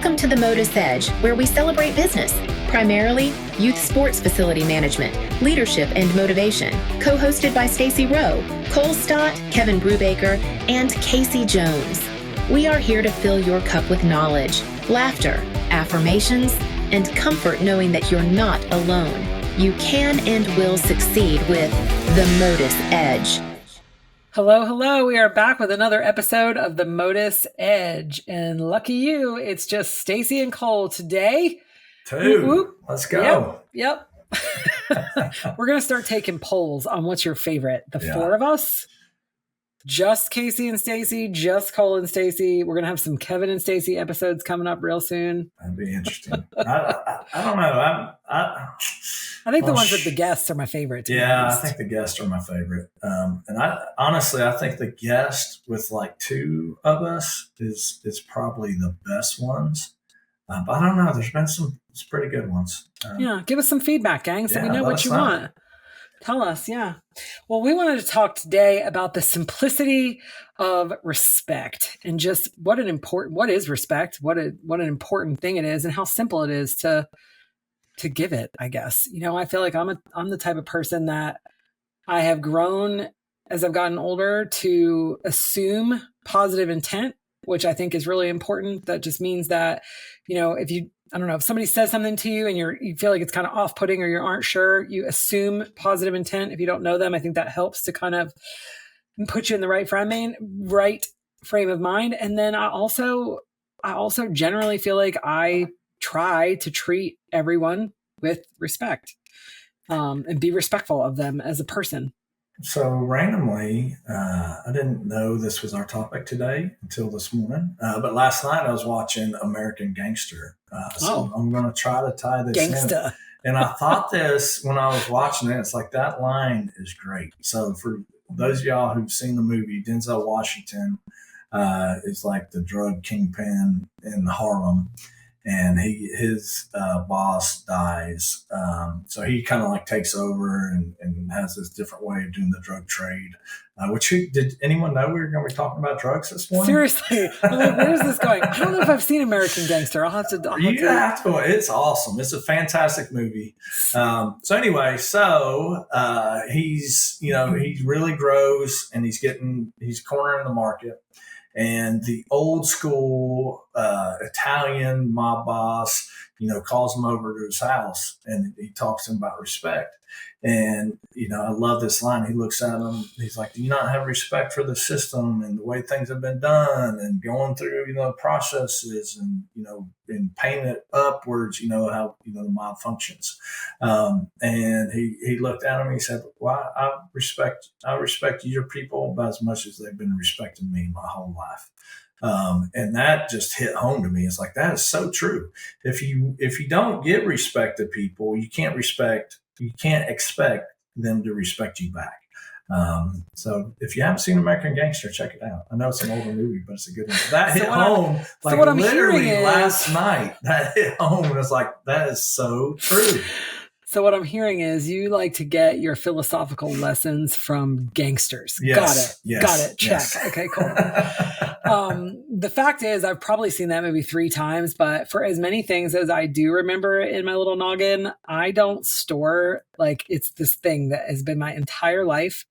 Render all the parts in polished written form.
Welcome to the MotUS Edge, where we celebrate business, primarily youth sports facility management, leadership, and motivation. Co-hosted by Stacy Rowe, Cole Stott, Kevin Brubaker, and Casey Jones. We are here to fill your cup with knowledge, laughter, affirmations, and comfort knowing that you're not alone. You can and will succeed with the MotUS Edge. Hello. We are back with another episode of the MotUS Edge. And lucky you, it's just Stacy and Cole today. Whoop, whoop. Let's go. Yep. We're going to start taking polls on what's your favorite. The four of us, just Casey and Stacy, just Cole and Stacy. We're going to have some Kevin and Stacy episodes coming up real soon. That'd be interesting. I don't know. I think the ones with the guests are my favorite. Yeah, I think the guests are my favorite. And I think the guest with like two of us is probably the best ones. But I don't know. There's been some pretty good ones. Give us some feedback, gang, so we know what you want. Tell us, yeah. Well, we wanted to talk today about the simplicity of respect and just what is respect, what an important thing it is, and how simple it is to give it, I guess. I feel like I'm the type of person that I have grown as I've gotten older to assume positive intent, which I think is really important. That just means that, if somebody says something to you and you feel like it's kind of off-putting or you aren't sure, you assume positive intent. If you don't know them, I think that helps to kind of put you in the right frame of mind. And then I also generally feel like I try to treat everyone with respect, and be respectful of them as a person. So randomly, I didn't know this was our topic today until this morning. But last night I was watching American Gangster. So I'm going to try to tie this in. And I thought this when I was watching it. It's like that line is great. So for those of y'all who've seen the movie, Denzel Washington is like the drug kingpin in Harlem. And his boss dies. So he kind of like takes over and has this different way of doing the drug trade. Did anyone know we were going to be talking about drugs this morning? Seriously. I'm like, where's this going? I don't know if I've seen American Gangster. I'll have to. It's awesome. It's a fantastic movie. He really grows and he's cornering the market. And the old school Italian mob boss, calls him over to his house and he talks to him about respect. And, I love this line. He looks at him. He's like, do you not have respect for the system and the way things have been done and going through, processes and, and painting it upwards, how, the mob functions. And he looked at him and he said, well, I respect your people about as much as they've been respecting me my whole life. And that just hit home to me. It's like, that is so true. If you don't give respect to people, you can't expect them to respect you back. So if you haven't seen American Gangster, check it out. I know it's an older movie, but it's a good one. That hit home last night. That hit home and it's like, that is so true. So what I'm hearing is you like to get your philosophical lessons from gangsters. Yes, Got it. Check. Yes. Okay, cool. The fact is I've probably seen that movie 3 times, but for as many things as I do remember in my little noggin, I don't store, it's this thing that has been my entire life.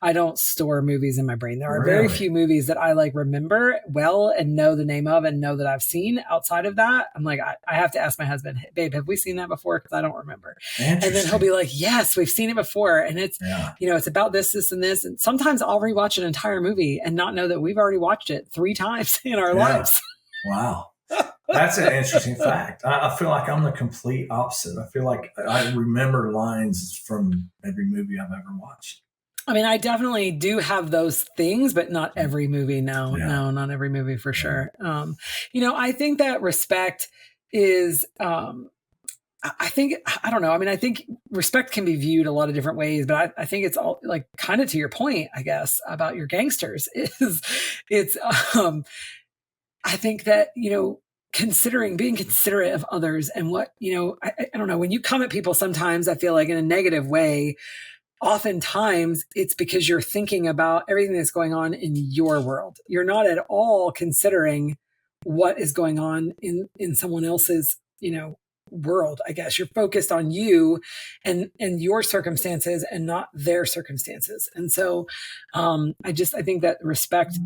I don't store movies in my brain. There are very few movies that I remember well and know the name of and know that I've seen. Outside of that, I'm like, I have to ask my husband, hey, babe, have we seen that before? Because I don't remember. And then he'll be like, yes, we've seen it before. And it's, it's about this, and this. And sometimes I'll rewatch an entire movie and not know that we've already watched it 3 times in our lives. Wow. That's an interesting fact. I feel like I'm the complete opposite. I feel like I remember lines from every movie I've ever watched. I mean, I definitely do have those things, but not every movie. No, not every movie for sure. I think that respect is, I don't know. I mean, I think respect can be viewed a lot of different ways, but I think it's all kind of to your point, I guess, about your gangsters I think that, being considerate of others and what, I don't know, when you come at people sometimes, I feel like in a negative way, oftentimes it's because you're thinking about everything that's going on in your world. You're not at all considering what is going on in someone else's, world. I guess you're focused on you and your circumstances and not their circumstances. And so I think that respect,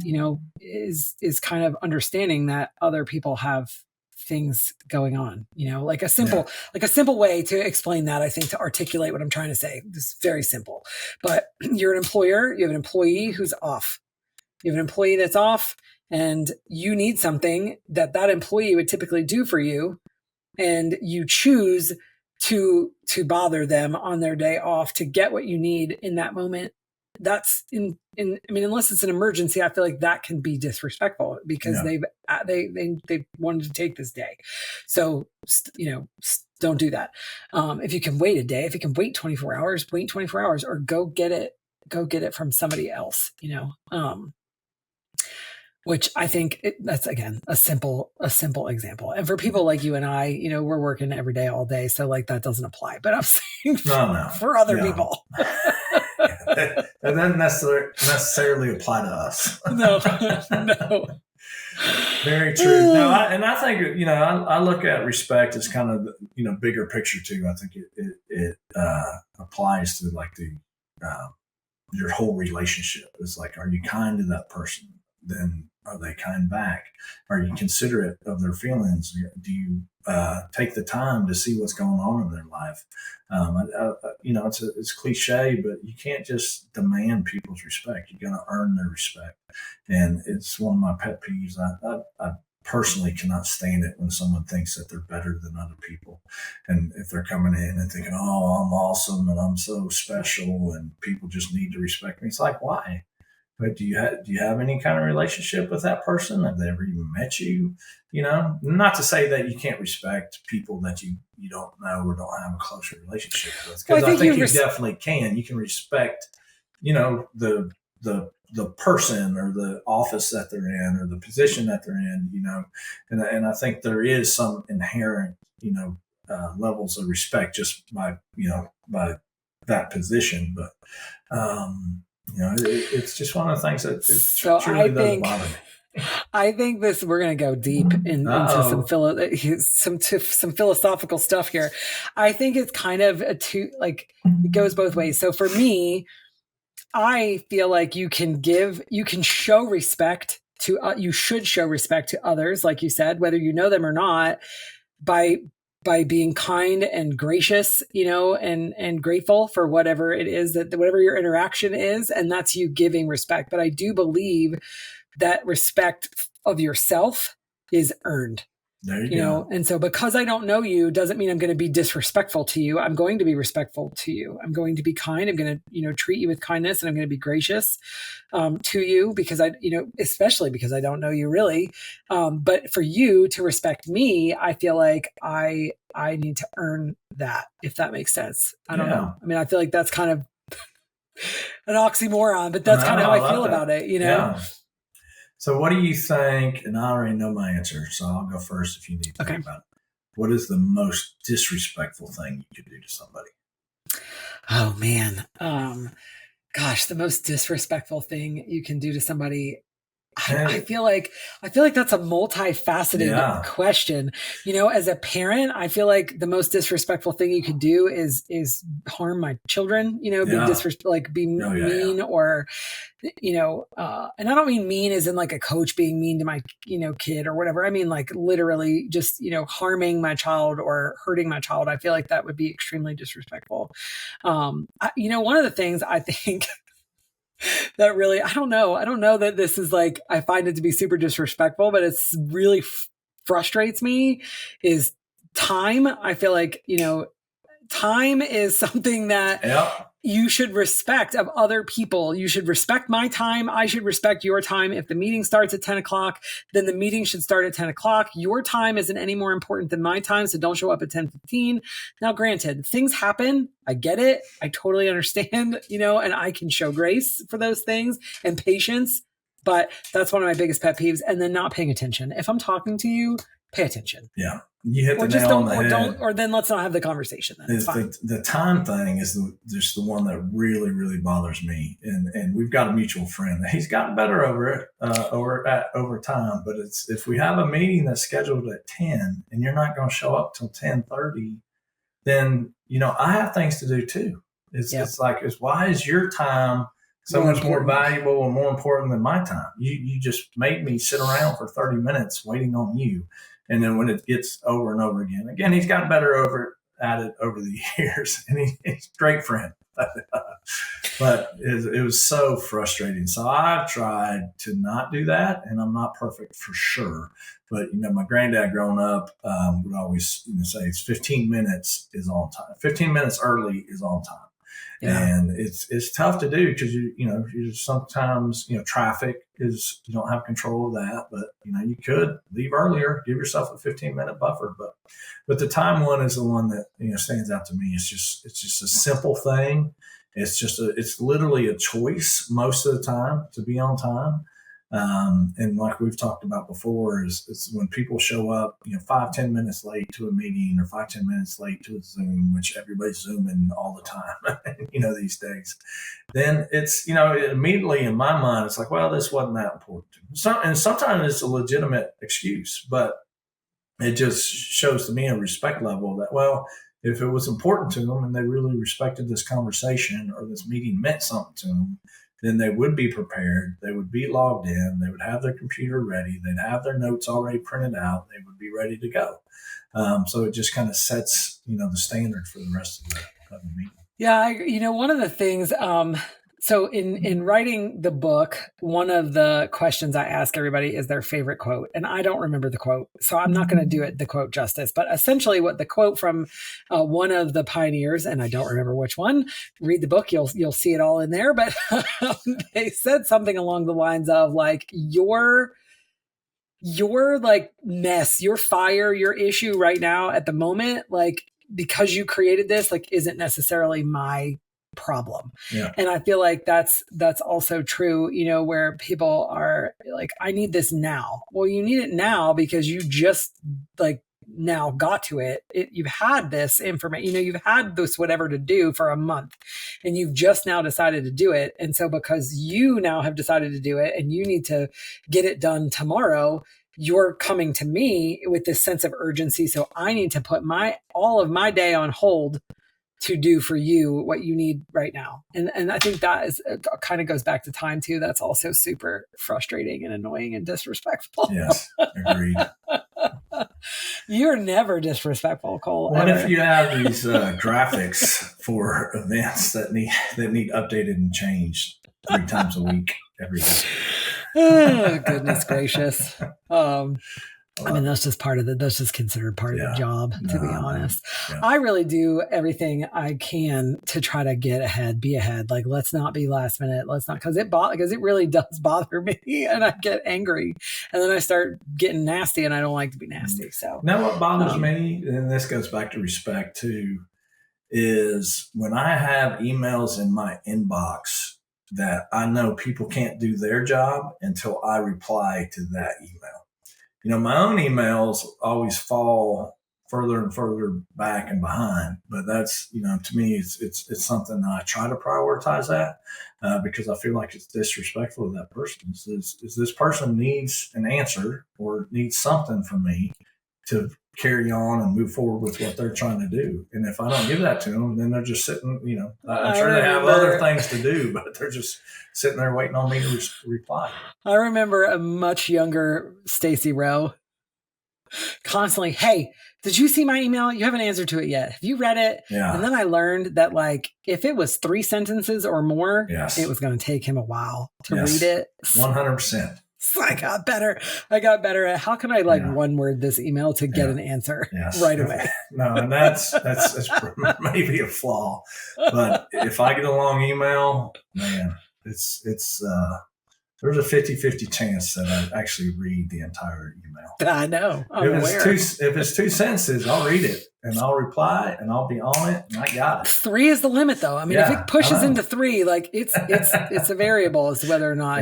is kind of understanding that other people have things going on, like a simple way to explain that, I think, to articulate what I'm trying to say. This is very simple. But you're an employer, you have an employee who's off. You have an employee that's off, and you need something that employee would typically do for you, and you choose to bother them on their day off to get what you need in that moment. That's unless it's an emergency, I feel like that can be disrespectful because they wanted to take this day. So, don't do that. If you can wait a day, if you can wait 24 hours, wait 24 hours, or go get it from somebody else, which I think that's, again, a simple example. And for people like you and I, we're working every day, all day. So like that doesn't apply, but I'm saying for other people. That doesn't necessarily apply to us. No. Very true. No, I think, I look at respect as kind of, bigger picture too. I think it applies to like your whole relationship. It's like, are you kind to that person? Then are they kind back? Are you considerate of their feelings? Do you take the time to see what's going on in their life? It's cliche, but you can't just demand people's respect. You got to earn their respect. And it's one of my pet peeves. I personally cannot stand it when someone thinks that they're better than other people. And if they're coming in and thinking, oh, I'm awesome and I'm so special and people just need to respect me. It's like, why? But do you have any kind of relationship with that person? Have they ever even met you? Not to say that you can't respect people that you don't know or don't have a closer relationship with. Because I think you definitely can. You can respect, the person or the office that they're in or the position that they're in, and I think there is some inherent, levels of respect just by that position. But, it's just one of the things that truly doesn't bother me. I think we're going to go deep into some philosophical stuff here. I think it's kind of it goes both ways. So for me, I feel like you can show respect you should show respect to others, like you said, whether you know them or not, by being kind and gracious, and grateful for whatever it is whatever your interaction is. And that's you giving respect. But I do believe that respect of yourself is earned. There you go. And so because I don't know you doesn't mean I'm going to be disrespectful to you. I'm going to be respectful to you. I'm going to be kind. I'm going to, treat you with kindness, and I'm going to be gracious to you because especially because I don't know you really. But for you to respect me, I feel like I need to earn that, if that makes sense. I don't know. I mean, I feel like that's kind of an oxymoron, but that's kind of how I feel about it, Yeah. So what do you think? And I already know my answer, so I'll go first if you need to think about it. What is the most disrespectful thing you could do to somebody? Oh, man. Gosh, the most disrespectful thing you can do to somebody. I feel like that's a multifaceted question. As a parent, I feel like the most disrespectful thing you could do is harm my children, be mean or, and I don't mean mean as in like a coach being mean to my, kid or whatever. I mean, like literally just, harming my child or hurting my child. I feel like that would be extremely disrespectful. One of the things I think that really, I don't know that this is like, I find it to be super disrespectful, but it's really frustrates me is time. I feel like, time is something that you should respect of other people. You should respect my time. I should respect your time. If the meeting starts at 10 o'clock, then the meeting should start at 10 o'clock. Your time isn't any more important than my time, so don't show up at 10:15. Now, granted, things happen. I get it. I totally understand, and I can show grace for those things and patience, but that's one of my biggest pet peeves. And then not paying attention. If I'm talking to you, pay attention. Yeah. you hit the or just nail on don't, the or head. don't, or then let's not have the conversation. Then it's fine. The time thing is just the one that really, really bothers me. And we've got a mutual friend. He's gotten better over it over time. But it's if we have a meeting that's scheduled at 10 and you're not going to show up till 10:30, then I have things to do too. It's like why is your time so much more valuable and more important than my time? You just made me sit around for 30 minutes waiting on you. And then when it gets over and over again, he's gotten better at it over the years, and he's a great friend. But it was so frustrating. So I've tried to not do that, and I'm not perfect for sure. But my granddad growing up would always say it's 15 minutes is on time. 15 minutes early is on time. Yeah. And it's tough to do because you sometimes traffic is, you don't have control of that, but you could leave earlier, give yourself a 15-minute buffer. But the time one is the one that stands out to me. It's just a simple thing. It's literally a choice most of the time to be on time. And like we've talked about before, is when people show up, 5-10 minutes late to a meeting or 5-10 minutes late to a Zoom, which everybody's Zooming all the time, these days. Then it's, immediately in my mind, it's like, well, this wasn't that important to me. And sometimes it's a legitimate excuse, but it just shows to me a respect level that, well, if it was important to them and they really respected this conversation or this meeting meant something to them, then they would be prepared. They would be logged in. They would have their computer ready. They'd have their notes already printed out. They would be ready to go. So it just kind of sets, the standard for the rest of the meeting. Yeah. One of the things, so in writing the book, one of the questions I ask everybody is their favorite quote. And I don't remember the quote, so I'm not going to do the quote justice. But essentially what the quote from one of the pioneers, and I don't remember which one, read the book, you'll see it all in there. But they said something along the lines of like, your like mess, your fire, your issue right now at the moment, like because you created this, like isn't necessarily my problem. Yeah. And I feel like that's also true, where people are like, I need this now. Well, you need it now because you just like now got to it. You've had this information, you've had this whatever to do for a month and you've just now decided to do it. And so because you now have decided to do it and you need to get it done tomorrow, you're coming to me with this sense of urgency. So I need to put all of my day on hold to do for you what you need right now. And I think that is kind of goes back to time too. That's also super frustrating and annoying and disrespectful. Yes, agreed. You're never disrespectful, Cole. What if you have these graphics for events that need updated and changed 3 times a week every day? Oh, goodness gracious. I mean, that's just that's just considered part of the job, to be honest. Yeah. I really do everything I can to try to be ahead. Like, let's not be last minute. Let's not, because it really does bother me and I get angry and then I start getting nasty and I don't like to be nasty. So now what bothers me, and this goes back to respect too, is when I have emails in my inbox that I know people can't do their job until I reply to that email. My own emails always fall further and further back and behind, but that's, to me, it's something that I try to prioritize that because I feel like it's disrespectful of that person. Is this person needs an answer or needs something from me to carry on and move forward with what they're trying to do. And if I don't give that to them, then they're just sitting, I'm sure they have other things to do, but they're just sitting there waiting on me to reply. I remember a much younger Stacy Rowe constantly, hey, did you see my email? You haven't answered to it yet. Have you read it? Yeah. And then I learned that like, if it was 3 sentences or more, yes, it was going to take him a while to read it. 100%. So I got better at how can I one word this email to get an answer right away. No, and that's maybe a flaw. But if I get a long email, man, it's there's a 50-50 chance that I actually read the entire email. I know. If it's 2 sentences, I'll read it and I'll reply and I'll be on it and I got it. 3 is the limit, though. I mean, if it pushes into 3, like it's a variable as to whether or not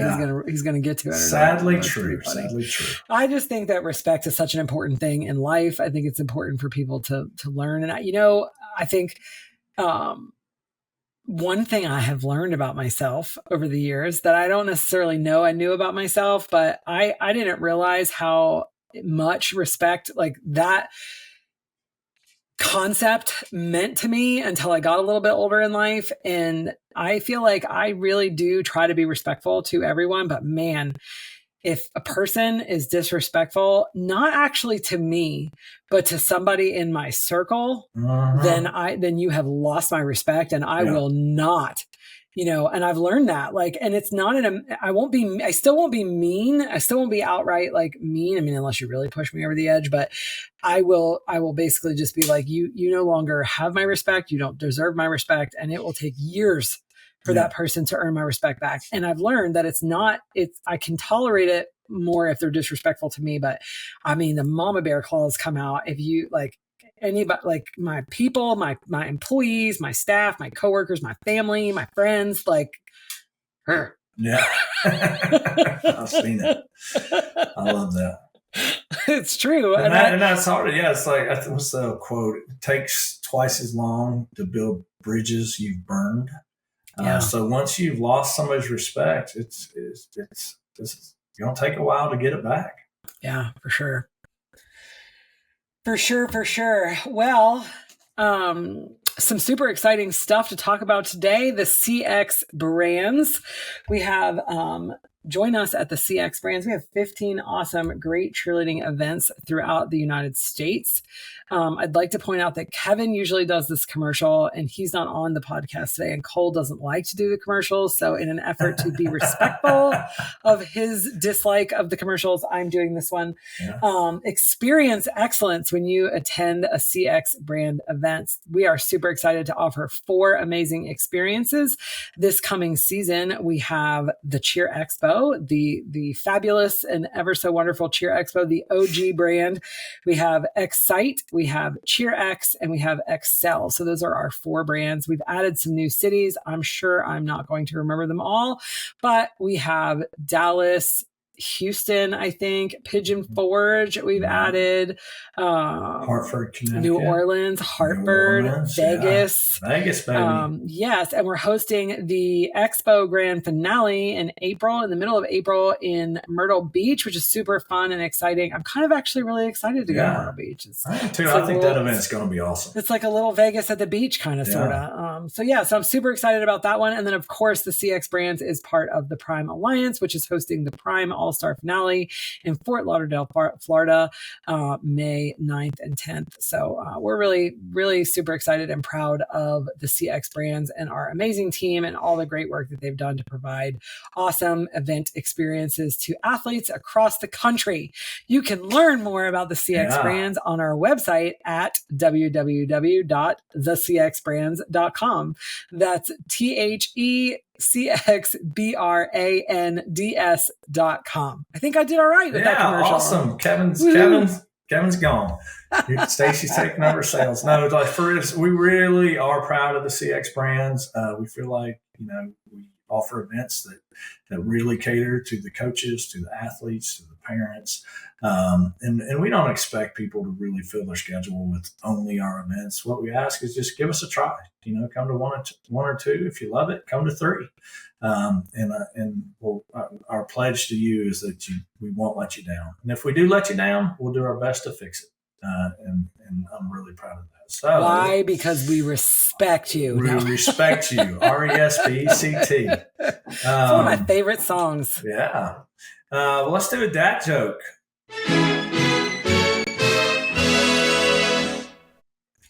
he's gonna get to it. Sadly true. I just think that respect is such an important thing in life. I think it's important for people to learn, and I think. One thing I have learned about myself over the years that I don't necessarily know I knew about myself, but I didn't realize how much respect like that concept meant to me until I got a little bit older in life. And I feel like I really do try to be respectful to everyone, but man, if a person is disrespectful, not actually to me, but to somebody in my circle, then you have lost my respect, and I will not, and I've learned that, and it's not I still won't be mean. I still won't be outright mean. I mean, unless you really push me over the edge, but I will basically just be like, you no longer have my respect. You don't deserve my respect. And it will take years for that person to earn my respect back. And I've learned that I can tolerate it more if they're disrespectful to me. But I mean, the mama bear claws come out if you anybody, my people, my employees, my staff, my coworkers, my family, my friends, her. Yeah. I've seen it. I love that. It's true. And that's hard. Yeah. It's what's the quote? It takes twice as long to build bridges you've burned. So once you've lost somebody's respect, it's going to take a while to get it back. Yeah, for sure. For sure. Well, some super exciting stuff to talk about today. The CX brands. We have join us at the CX brands. We have 15 awesome, great cheerleading events throughout the United States. I'd like to point out that Kevin usually does this commercial, and he's not on the podcast today, and Cole doesn't like to do the commercials. So in an effort to be respectful of his dislike of the commercials, I'm doing this one. Yeah. Experience excellence when you attend a CX brand event. We are super excited to offer 4 amazing experiences this coming season. We have the Cheer Expo, the fabulous and ever so wonderful Cheer Expo, the OG brand. We have Excite, we have CheerX, and we have Excel. So those are our 4 brands. We've added some new cities. I'm sure I'm not going to remember them all, but we have Dallas, Houston, I think, Pigeon Forge, we've added, Hartford, Connecticut, New Orleans, Vegas. Yeah. Vegas, baby. Yes. And we're hosting the Expo grand finale in April, in the middle of April in Myrtle Beach, which is super fun and exciting. I'm kind of actually really excited to go to Myrtle Beach. I am too. I think that event's going to be awesome. It's like a little Vegas at the beach kind of, sort of. So I'm super excited about that one. And then, of course, the CX brands is part of the Prime Alliance, which is hosting the Prime All-Star Finale in Fort Lauderdale, Florida, May 9th and 10th. So we're really, really super excited and proud of the CX brands and our amazing team and all the great work that they've done to provide awesome event experiences to athletes across the country. You can learn more about the CX brands on our website at www.thecxbrands.com. That's THECXBRANDS.com. I think I did all right with that commercial. Awesome. Kevin's gone. Stacy's taking over sales. No, for us, we really are proud of the CX brands. We feel like, we offer events that really cater to the coaches, to the athletes, to the parents. And we don't expect people to really fill their schedule with only our events. What we ask is just give us a try. Come to one or two. If you love it, come to 3. Our pledge to you is that we won't let you down. And if we do let you down, we'll do our best to fix it. And I'm really proud of that. So, why? Because we respect you. We respect you. RESPECT. It's one of my favorite songs. Yeah. Let's do a dad joke.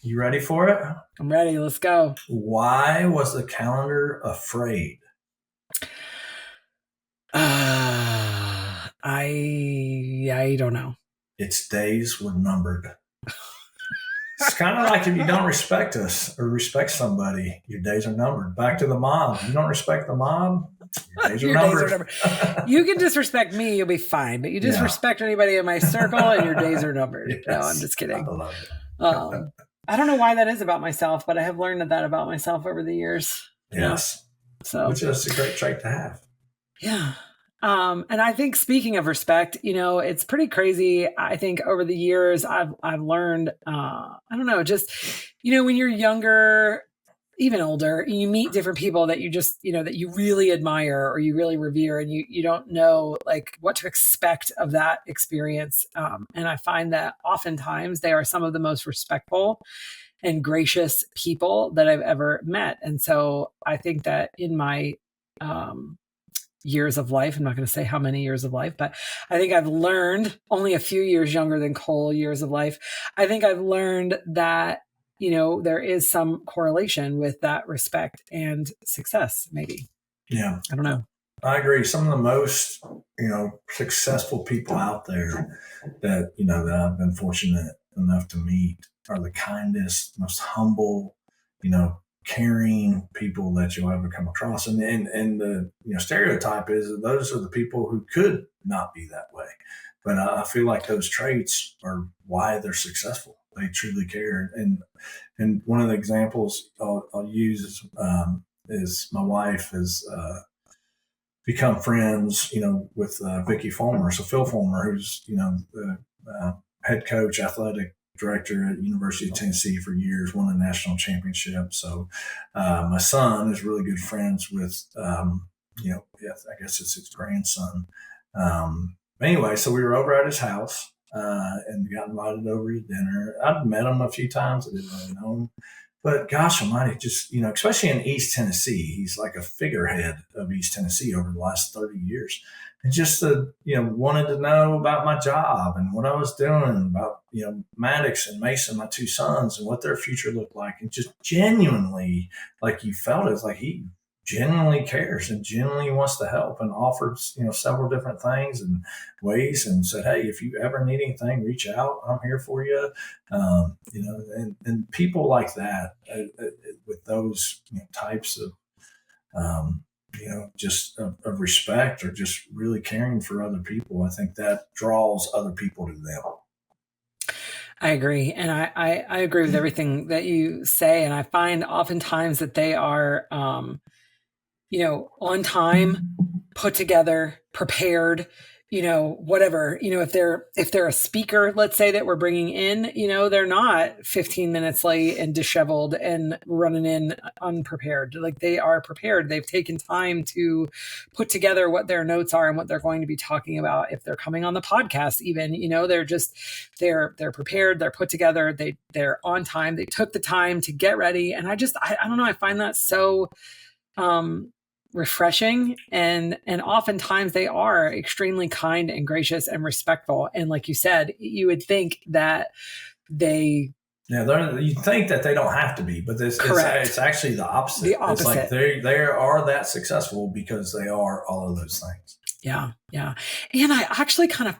You ready for it? I'm ready. Let's go. Why was the calendar afraid? I don't know. Its days were numbered. It's kind of like if you don't respect us or respect somebody, your days are numbered. Back to the mob. You don't respect the mob, Your days are numbered. You can disrespect me, you'll be fine. But you disrespect anybody in my circle, and your days are numbered. Yes, no, I'm just kidding. I love it. I don't know why that is about myself, but I have learned that about myself over the years. Yes. So, which is a great trait to have. Yeah. And I think speaking of respect, it's pretty crazy. I think over the years I've learned, I don't know, just, when you're younger, even older, you meet different people that you just, that you really admire or you really revere, and you don't know like what to expect of that experience. And I find that oftentimes they are some of the most respectful and gracious people that I've ever met. And so I think that in my, years of life, I'm not going to say how many years of life, but I think I've learned, only a few years younger than Cole years of life, I think I've learned that, there is some correlation with that respect and success, maybe. Yeah. I don't know. I agree. Some of the most, successful people out there that, that I've been fortunate enough to meet are the kindest, most humble, caring people that you'll ever come across. And the stereotype is that those are the people who could not be that way. But I feel like those traits are why they're successful. They truly care. And one of the examples I'll use is my wife has become friends, with Vicky Fulmer. So Phil Fulmer, who's, the head coach, athletic director at University of Tennessee for years, won a national championship. So my son is really good friends with, I guess it's his grandson. Anyway, so we were over at his house and got invited over to dinner. I'd met him a few times. I didn't really know him. But gosh almighty, just, especially in East Tennessee, he's like a figurehead of East Tennessee over the last 30 years. And just, wanted to know about my job and what I was doing, about, Maddox and Mason, my two sons, and what their future looked like. And just genuinely, like you felt it, like he genuinely cares and genuinely wants to help, and offers, several different things and ways, and said, hey, if you ever need anything, reach out. I'm here for you. And people like that, with those types of, just of respect, or just really caring for other people, I think that draws other people to them. I agree. And I agree with everything that you say. And I find oftentimes that they are, on time, put together, prepared, whatever, if they're a speaker, let's say, that we're bringing in, they're not 15 minutes late and disheveled and running in unprepared. Like, they are prepared. They've taken time to put together what their notes are and what they're going to be talking about. If they're coming on the podcast, even, they're prepared, they're put together, they're on time. They took the time to get ready. And I don't know. I find that so, refreshing, and oftentimes they are extremely kind and gracious and respectful. And like you said, you would think that you think that they don't have to be, but it's actually the opposite. It's like they are that successful because they are all of those things. Yeah. And I actually kind of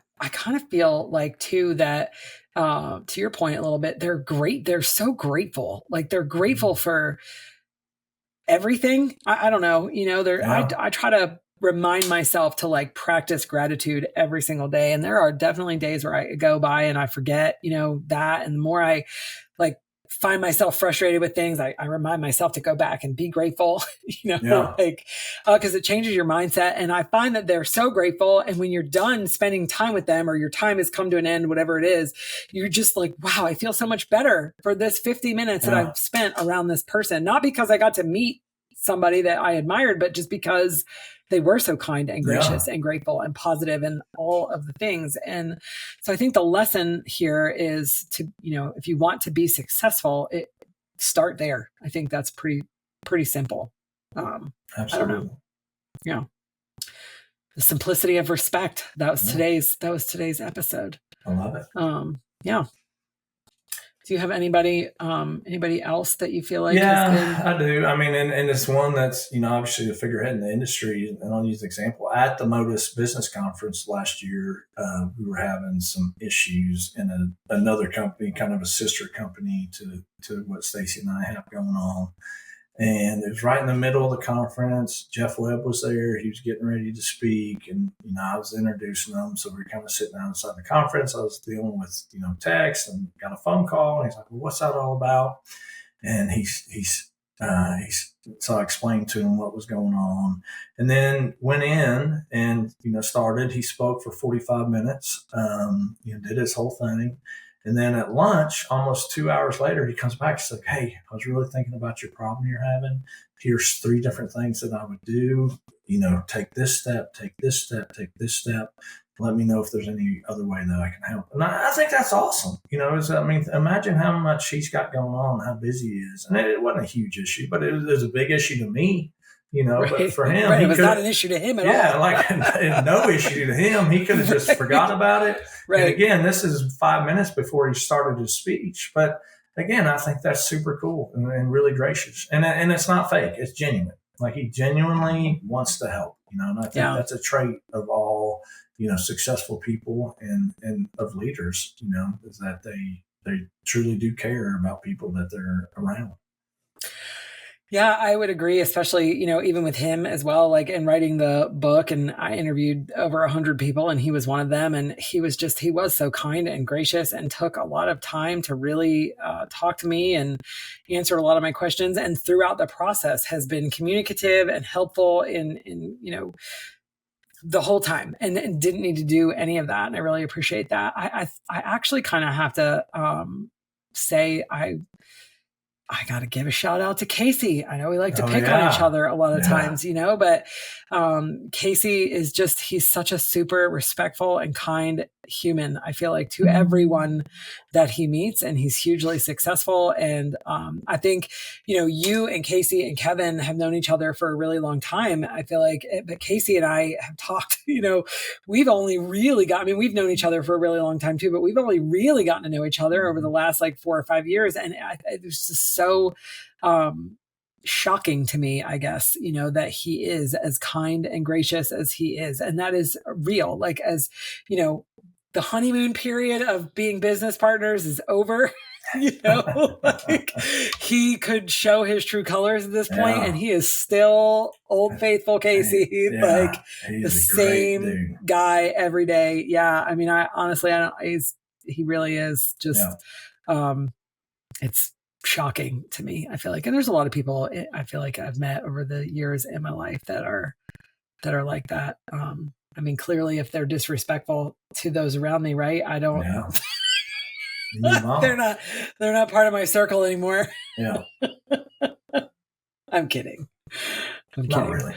feel like too that, to your point a little bit, they're great. They're so grateful. Like, they're grateful for everything. I don't know, I try to remind myself to like practice gratitude every single day. And there are definitely days where I go by and I forget, that. And the more I like find myself frustrated with things, I remind myself to go back and be grateful, because it changes your mindset. And I find that they're so grateful. And when you're done spending time with them, or your time has come to an end, whatever it is, you're just like, wow, I feel so much better for this 50 minutes that I've spent around this person. Not because I got to meet somebody that I admired, but just because they were so kind and gracious and grateful and positive and all of the things. And so I think the lesson here is to, if you want to be successful, start there. I think that's pretty simple. Absolutely. I don't know. Yeah. The simplicity of respect. That was today's episode. I love it. Yeah. Do you have anybody else that you feel like? I do. I mean, and it's one that's, obviously a figurehead in the industry. And I'll use an example. At the MotUS Business Conference last year, we were having some issues in another company, kind of a sister company to what Stacy and I have going on. And it was right in the middle of the conference. Jeff Webb was there. He was getting ready to speak. And, I was introducing him. So we were kind of sitting outside the conference. I was dealing with, text and got a phone call. And he's like, well, what's that all about? And so I explained to him what was going on, and then went in and, started. He spoke for 45 minutes, did his whole thing. And then at lunch, almost 2 hours later, he comes back. He's like, hey, I was really thinking about your problem you're having. Here's 3 different things that I would do. Take this step, take this step, take this step. Let me know if there's any other way that I can help. And I think that's awesome. Imagine how much he's got going on, how busy he is. And it wasn't a huge issue, but it was a big issue to me. Right. But for him, it was not an issue to him at all. Yeah, like no issue to him. He could have just forgot about it. Right. And again, this is 5 minutes before he started his speech. But again, I think that's super cool and really gracious. And it's not fake. It's genuine. Like he genuinely wants to help. And I think that's a trait of all, successful people and of leaders, is that they truly do care about people that they're around. Yeah, I would agree, especially, even with him as well, like in writing the book, and I interviewed over 100 people and he was one of them. And he was so kind and gracious and took a lot of time to really talk to me and answer a lot of my questions. And throughout the process has been communicative and helpful in the whole time, and didn't need to do any of that. And I really appreciate that. I actually kind of have to say I got to give a shout out to Casey. I know we like to pick on each other a lot of times, but Casey is he's such a super respectful and kind human, I feel like, to everyone that he meets, and he's hugely successful. And I think, you and Casey and Kevin have known each other for a really long time. I feel like, but Casey and I have talked, we've only really we've known each other for a really long time too, but we've only really gotten to know each other over the last 4 or 5 years. And it was just so shocking to me, I guess, that he is as kind and gracious as he is. And that is real. Like, as, the honeymoon period of being business partners is over. He could show his true colors at this point, and he is still old faithful Casey, like the same guy every day. Yeah. I mean, he really is just, it's shocking to me, I feel like. And there's a lot of people I feel like I've met over the years in my life that are like that. Clearly, if they're disrespectful to those around me, right? I don't. Yeah. They're not part of my circle anymore. Yeah. I'm kidding. Not really.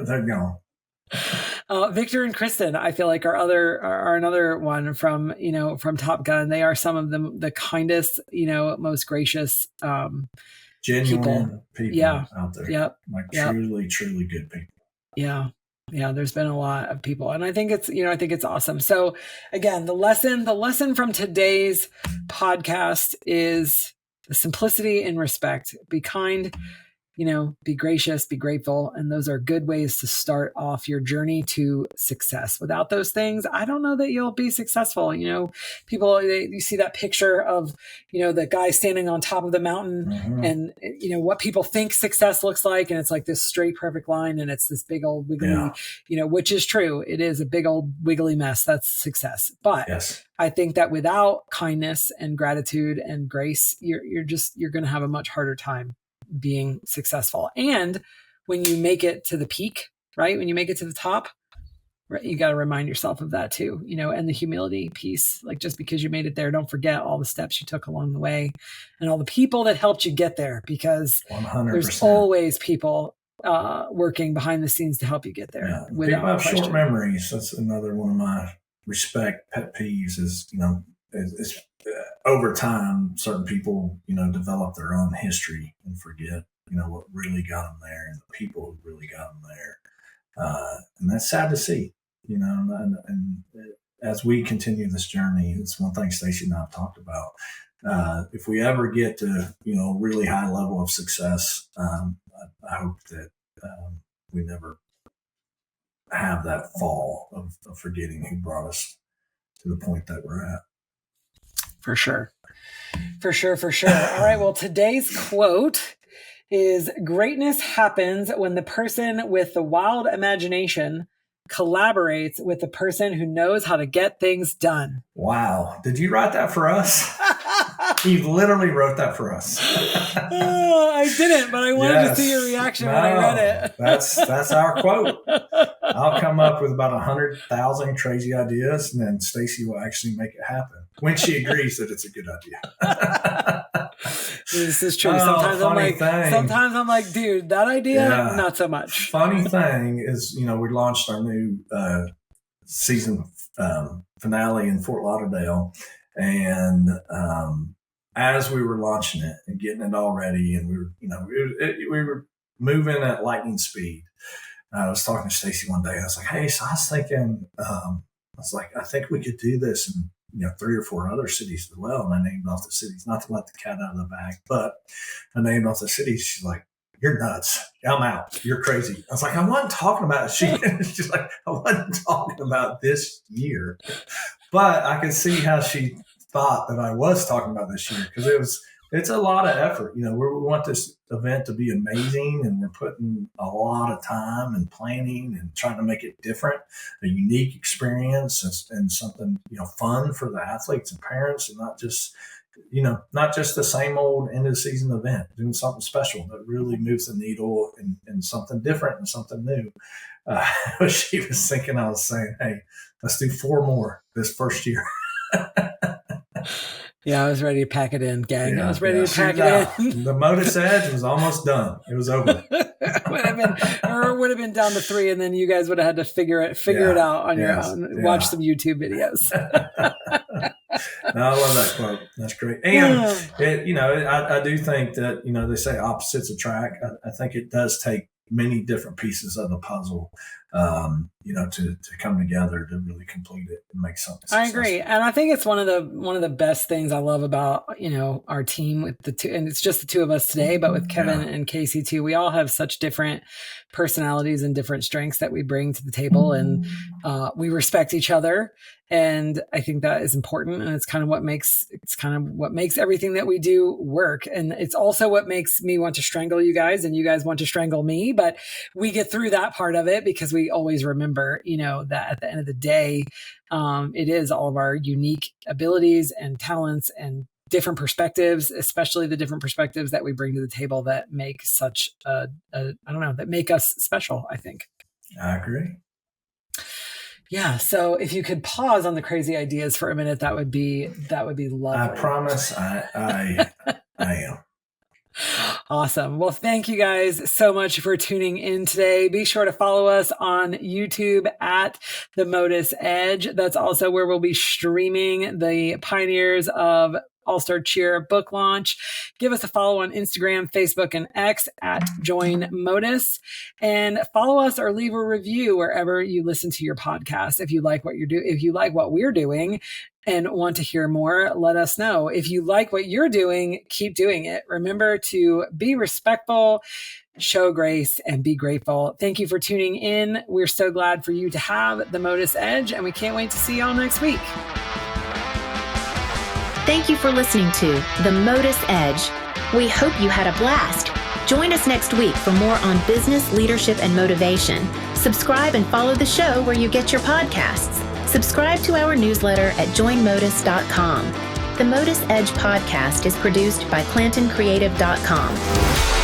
They're gone. Victor and Kristen, I feel like are another one from Top Gun. They are some of the kindest, most gracious, genuine people out there. Yep. Truly, truly good people. Yeah. Yeah. There's been a lot of people, and I think it's awesome. So again, the lesson from today's podcast is the simplicity and respect. Be kind, be gracious, be grateful. And those are good ways to start off your journey to success. Without those things, I don't know that you'll be successful. People, you see that picture of, the guy standing on top of the mountain, and, what people think success looks like. And it's like this straight, perfect line. And it's this big old wiggly, which is true. It is a big old wiggly mess. That's success. But I think that without kindness and gratitude and grace, you're going to have a much harder time being successful. And when you make it to the peak, right? When you make it to the top, right, you got to remind yourself of that too, and the humility piece. Like, just because you made it there, don't forget all the steps you took along the way and all the people that helped you get there, because 100%. There's always people working behind the scenes to help you get there. Yeah. People have short memories. That's another one of my pet peeves is, is over time, certain people, develop their own history and forget, what really got them there and the people who really got them there. And that's sad to see, and as we continue this journey, it's one thing Stacy and I have talked about. If we ever get to, a really high level of success, I hope that we never have that fall of forgetting who brought us to the point that we're at. For sure. For sure. All right. Well, today's quote is greatness happens when the person with the wild imagination collaborates with the person who knows how to get things done. Wow. Did you write that for us? You literally wrote that for us. I didn't, but I wanted to see your reaction when I read it. That's our quote. I'll come up with about 100,000 crazy ideas, and then Stacy will actually make it happen when she agrees that it's a good idea. This is true. Sometimes I'm like, dude, that idea, not so much. Funny thing is, we launched our new season finale in Fort Lauderdale, and as we were launching it and getting it all ready, and we were moving at lightning speed. I was talking to Stacy one day. I was like, hey, so I was thinking, I think we could do this in 3 or 4 other cities as well. And I named off the cities, not to let the cat out of the bag, but I named off the cities. She's like, you're nuts. I'm out. You're crazy. I was like, I wasn't talking about it. She's like, I wasn't talking about this year. But I could see how she thought that I was talking about this year, because it's a lot of effort. We want this event to be amazing, and we're putting a lot of time and planning and trying to make it different, a unique experience, and something, fun for the athletes and parents, and not just the same old end of the season event, doing something special that really moves the needle and something different and something new. She was thinking I was saying, hey, let's do 4 more this first year. Yeah, I was ready to pack it in, gang. I was ready to pack it in. The MotUS Edge was almost done. It was over. It would have been down to 3, and then you guys would have had to figure it out on your own. Watch some YouTube videos. No, I love that quote. That's great. And I do think that they say opposites attract. I think it does take many different pieces of the puzzle, to come together to really complete it and make something successful. I agree. And I think it's one of the best things I love about, our team with the two, and it's just the 2 of us today, but with Kevin and Casey too, we all have such different personalities and different strengths that we bring to the table, and we respect each other. And I think that is important. And it's kind of what makes everything that we do work. And it's also what makes me want to strangle you guys, and you guys want to strangle me, but we get through that part of it because we always remember, that at the end of the day, it is all of our unique abilities and talents and different perspectives, especially the different perspectives that we bring to the table that make that make us special, I think. I agree. Yeah. So if you could pause on the crazy ideas for a minute, that would be lovely. I promise I am. Awesome. Well, thank you guys so much for tuning in today. Be sure to follow us on YouTube at the MotUS Edge. That's also where we'll be streaming the Pioneers of All-Star Cheer book launch. Give us a follow on Instagram, Facebook, and X at Join MotUS, and follow us or leave a review wherever you listen to your podcast. If you like what we're doing and want to hear more, let us know. If you like what you're doing, keep doing it. Remember to be respectful, show grace, and be grateful. Thank you for tuning in. We're so glad for you to have the MotUS Edge, and we can't wait to see y'all next week. Thank you for listening to the MotUS Edge. We hope you had a blast. Join us next week for more on business, leadership, and motivation. Subscribe and follow the show where you get your podcasts. Subscribe to our newsletter at joinmotus.com. The MotUS Edge podcast is produced by ClantonCreative.com.